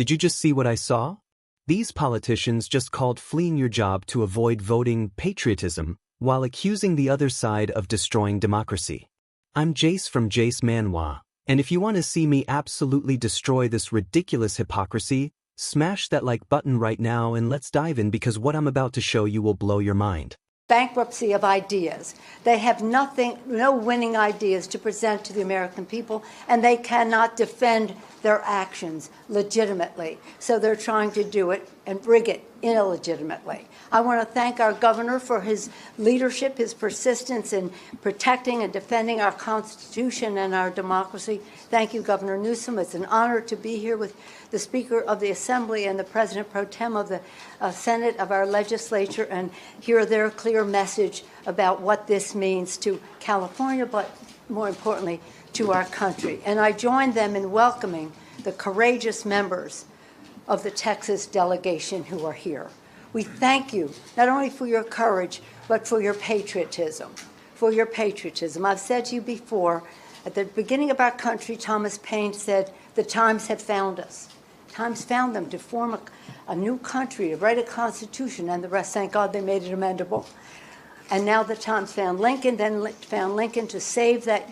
Did you just see what I saw? These politicians just called fleeing your job to avoid voting patriotism, while accusing the other side of destroying democracy. I'm Jace from Jace Manhwa, and if you want to see me absolutely destroy this ridiculous hypocrisy, smash that like button right now and let's dive in because what I'm about to show you will blow your mind. Bankruptcy of ideas. They have no winning ideas to present to the American people, and they cannot defend their actions legitimately. So they're trying to do it and rig it illegitimately. I want to thank our governor for his leadership, his persistence in protecting and defending our Constitution and our democracy. Thank you, Governor Newsom. It's an honor to be here with the Speaker of the Assembly and the President Pro Tem of the Senate of our legislature and hear their clear message about what this means to California, but more importantly, to our country. And I join them in welcoming the courageous members of the Texas delegation who are here. We thank you not only for your courage, but for your patriotism. For your patriotism. I've said to you before, at the beginning of our country, Thomas Paine said, "The times have found us." Times found them to form a new country, to write a constitution, and the rest, thank God, they made it amendable. And now the times found Lincoln, then found Lincoln to save that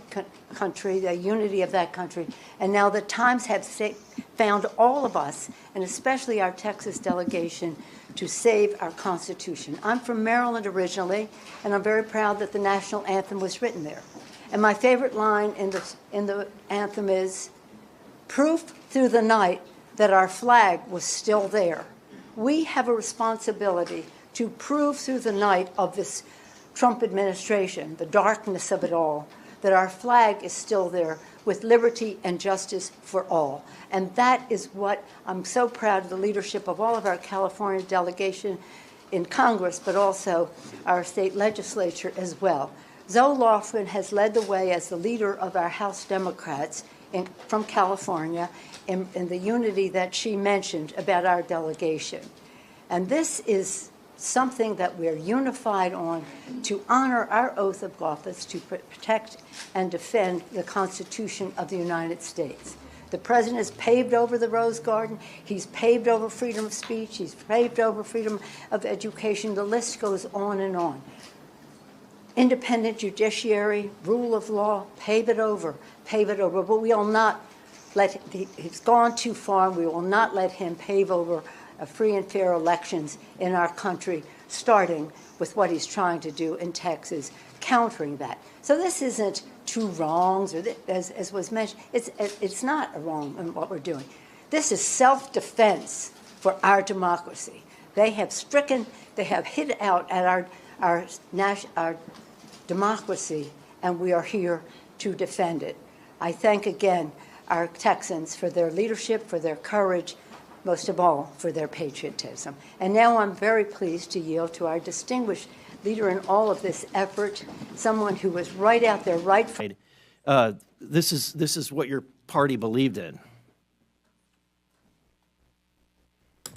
country, the unity of that country. And now the times have found all of us, and especially our Texas delegation, to save our Constitution. I'm from Maryland originally, and I'm very proud that the national anthem was written there. And my favorite line in the anthem is, "Proof through the night that our flag was still there." We have a responsibility to prove through the night of this Trump administration, the darkness of it all, that our flag is still there with liberty and justice for all. And that is what I'm so proud of the leadership of all of our California delegation in Congress, but also our state legislature as well. Zoe Lofgren has led the way as the leader of our House Democrats from California in the unity that she mentioned about our delegation. And this is something that we're unified on to honor our oath of office to protect and defend the Constitution of the United States. The president has paved over the Rose Garden. He's paved over freedom of speech. He's paved over freedom of education. The list goes on and on. Independent judiciary, rule of law, pave it over. But we will not he's gone too far. We will not let him pave over free and fair elections in our country, starting with what he's trying to do in Texas, countering that. So this isn't two wrongs, or as was mentioned. It's not a wrong in what we're doing. This is self-defense for our democracy. They have hit out at our democracy, and we are here to defend it. I thank again our Texans for their leadership, for their courage, most of all, for their patriotism. And now I'm very pleased to yield to our distinguished leader in all of this effort, someone who was right out there, right from... This is what your party believed in.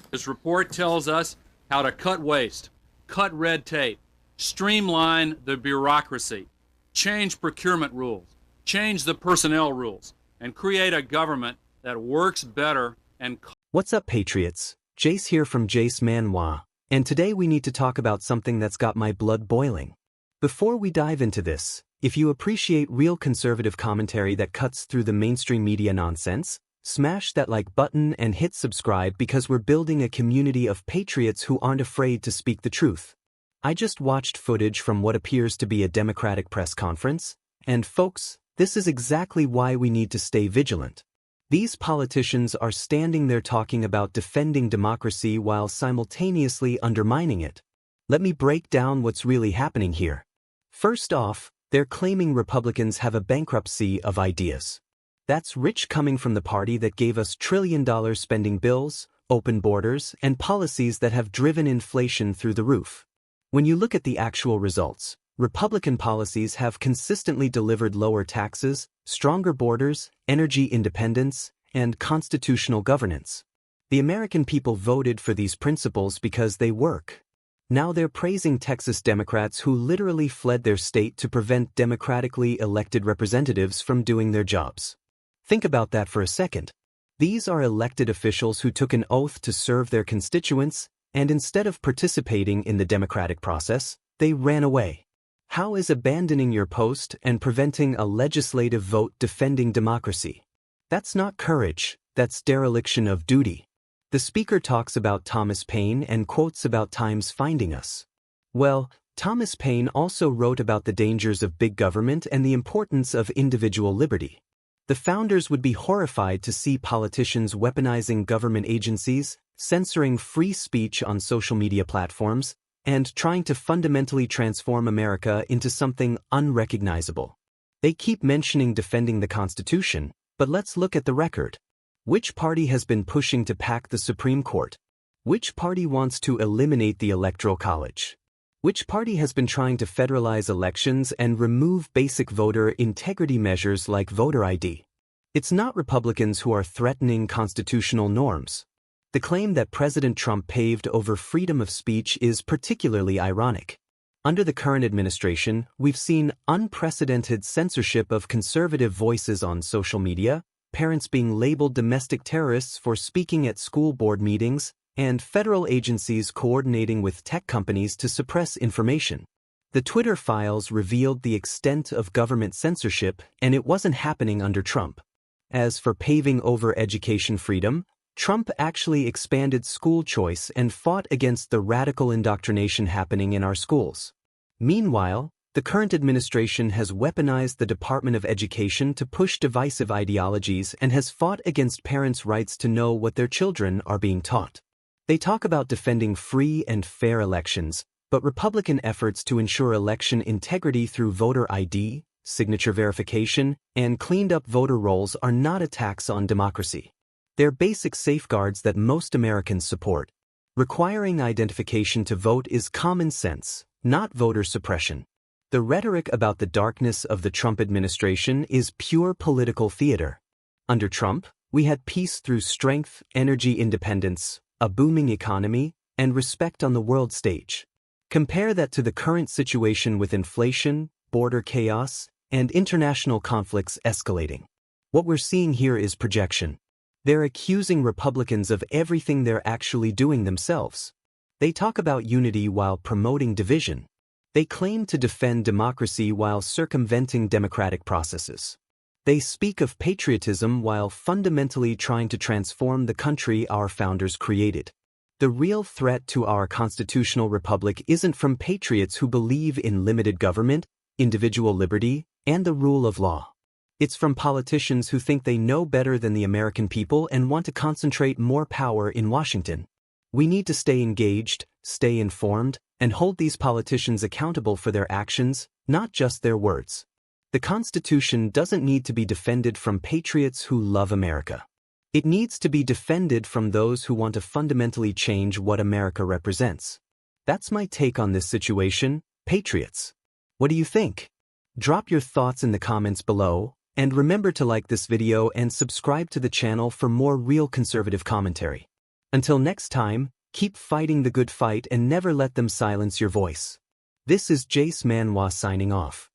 This report tells us how to cut waste, cut red tape, streamline the bureaucracy, change procurement rules, change the personnel rules, and create a government that works better and... What's up, Patriots? Jace here from Jace Manhwa, and today we need to talk about something that's got my blood boiling. Before we dive into this, if you appreciate real conservative commentary that cuts through the mainstream media nonsense, smash that like button and hit subscribe because we're building a community of patriots who aren't afraid to speak the truth. I just watched footage from what appears to be a Democratic press conference, and folks, this is exactly why we need to stay vigilant. These politicians are standing there talking about defending democracy while simultaneously undermining it. Let me break down what's really happening here. First off, they're claiming Republicans have a bankruptcy of ideas. That's rich coming from the party that gave us trillion-dollar spending bills, open borders, and policies that have driven inflation through the roof. When you look at the actual results, Republican policies have consistently delivered lower taxes, stronger borders, energy independence, and constitutional governance. The American people voted for these principles because they work. Now they're praising Texas Democrats who literally fled their state to prevent democratically elected representatives from doing their jobs. Think about that for a second. These are elected officials who took an oath to serve their constituents, and instead of participating in the democratic process, they ran away. How is abandoning your post and preventing a legislative vote defending democracy? That's not courage, that's dereliction of duty. The speaker talks about Thomas Paine and quotes about times finding us. Well, Thomas Paine also wrote about the dangers of big government and the importance of individual liberty. The founders would be horrified to see politicians weaponizing government agencies, censoring free speech on social media platforms, and trying to fundamentally transform America into something unrecognizable. They keep mentioning defending the Constitution, but let's look at the record. Which party has been pushing to pack the Supreme Court? Which party wants to eliminate the Electoral College? Which party has been trying to federalize elections and remove basic voter integrity measures like voter ID? It's not Republicans who are threatening constitutional norms. The claim that President Trump paved over freedom of speech is particularly ironic. Under the current administration, we've seen unprecedented censorship of conservative voices on social media, parents being labeled domestic terrorists for speaking at school board meetings, and federal agencies coordinating with tech companies to suppress information. The Twitter files revealed the extent of government censorship, and it wasn't happening under Trump. As for paving over education freedom, Trump actually expanded school choice and fought against the radical indoctrination happening in our schools. Meanwhile, the current administration has weaponized the Department of Education to push divisive ideologies and has fought against parents' rights to know what their children are being taught. They talk about defending free and fair elections, but Republican efforts to ensure election integrity through voter ID, signature verification, and cleaned-up voter rolls are not attacks on democracy. They're basic safeguards that most Americans support. Requiring identification to vote is common sense, not voter suppression. The rhetoric about the darkness of the Trump administration is pure political theater. Under Trump, we had peace through strength, energy independence, a booming economy, and respect on the world stage. Compare that to the current situation with inflation, border chaos, and international conflicts escalating. What we're seeing here is projection. They're accusing Republicans of everything they're actually doing themselves. They talk about unity while promoting division. They claim to defend democracy while circumventing democratic processes. They speak of patriotism while fundamentally trying to transform the country our founders created. The real threat to our constitutional republic isn't from patriots who believe in limited government, individual liberty, and the rule of law. It's from politicians who think they know better than the American people and want to concentrate more power in Washington. We need to stay engaged, stay informed, and hold these politicians accountable for their actions, not just their words. The Constitution doesn't need to be defended from patriots who love America. It needs to be defended from those who want to fundamentally change what America represents. That's my take on this situation, patriots. What do you think? Drop your thoughts in the comments below, and remember to like this video and subscribe to the channel for more real conservative commentary. Until next time, keep fighting the good fight and never let them silence your voice. This is Jace Manhwa signing off.